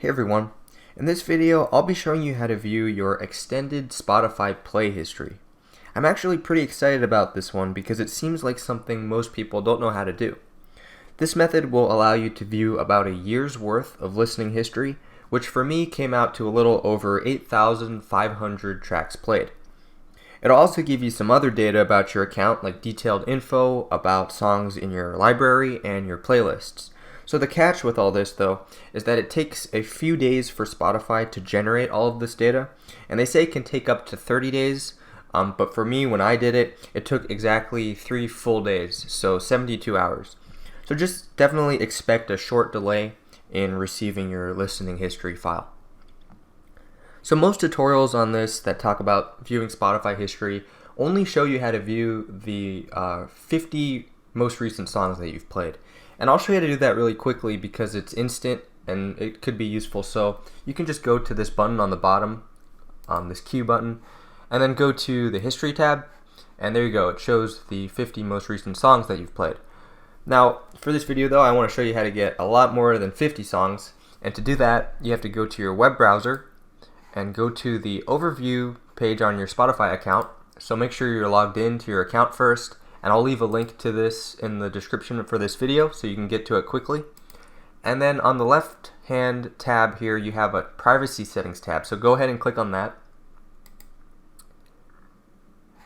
Hey everyone, in this video I'll be showing you how to view your extended Spotify play history. I'm actually pretty excited about this one because it seems like something most people don't know how to do. This method will allow you to view about a year's worth of listening history, which for me came out to a little over 8,500 tracks played. It'll also give you some other data about your account, like detailed info about songs in your library and your playlists. So the catch with all this, though, is that it takes a few days for Spotify to generate all of this data, and they say it can take up to 30 days, but for me, when I did it, it took exactly 3 full days, so 72 hours. So just definitely expect a short delay in receiving your listening history file. So most tutorials on this that talk about viewing Spotify history only show you how to view the 50 most recent songs that you've played. And I'll show you how to do that really quickly because it's instant and it could be useful. So you can just go to this button on the bottom, this Q button, and then go to the History tab, and there you go. It shows the 50 most recent songs that you've played. Now, for this video though, I want to show you how to get a lot more than 50 songs, and to do that, you have to go to your web browser and go to the Overview page on your Spotify account. So make sure you're logged into your account first, and I'll leave a link to this in the description for this video so you can get to it quickly. And then on the left hand tab here you have a privacy settings tab, so go ahead and click on that.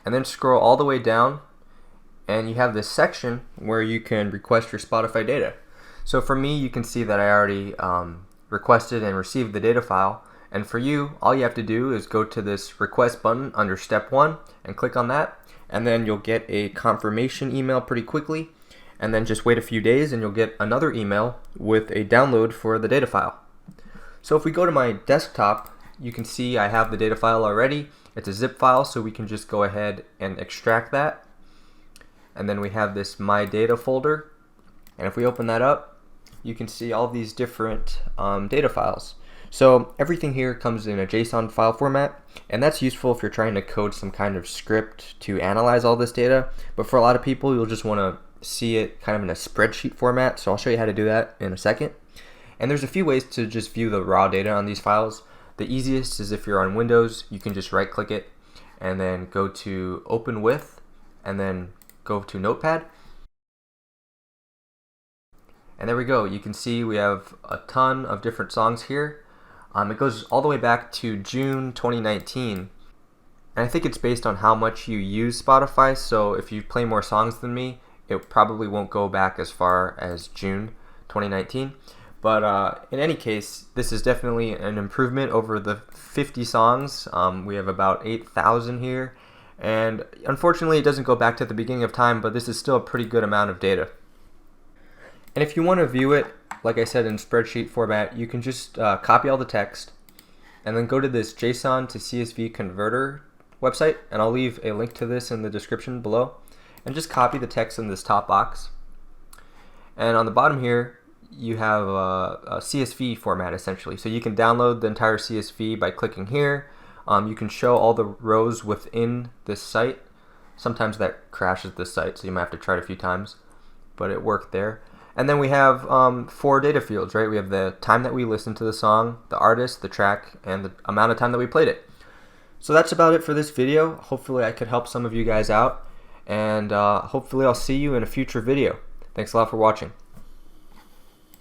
And then scroll all the way down and you have this section where you can request your Spotify data. So for me, you can see that I already requested and received the data file. And for you, all you have to do is go to this request button under step 1 and click on that. And then you'll get a confirmation email pretty quickly, and then just wait a few days and you'll get another email with a download for the data file. So if we go to my desktop, you can see I have the data file already. It's a zip file, so we can just go ahead and extract that. And then we have this My Data folder, and if we open that up, you can see all these different data files. So everything here comes in a JSON file format, and that's useful if you're trying to code some kind of script to analyze all this data. But for a lot of people, you'll just want to see it kind of in a spreadsheet format, so I'll show you how to do that in a second. And there's a few ways to just view the raw data on these files. The easiest is if you're on Windows, you can just right click it and then go to Open With and then go to Notepad. And there we go. You can see we have a ton of different songs here. It goes all the way back to June 2019, and I think it's based on how much you use Spotify, so if you play more songs than me, it probably won't go back as far as June 2019. But in any case, this is definitely an improvement over the 50 songs. We have about 8,000 here, and unfortunately it doesn't go back to the beginning of time, but this is still a pretty good amount of data. And if you want to view it, like I said, in spreadsheet format, you can just copy all the text and then go to this JSON to CSV converter website, and I'll leave a link to this in the description below, and just copy the text in this top box. And on the bottom here you have a CSV format essentially, so you can download the entire CSV by clicking here. You can show all the rows within this site. Sometimes that crashes this site, so you might have to try it a few times, but it worked there. And then we have 4 data fields, right? We have the time that we listened to the song, the artist, the track, and the amount of time that we played it. So that's about it for this video. Hopefully I could help some of you guys out, and hopefully I'll see you in a future video. Thanks a lot for watching.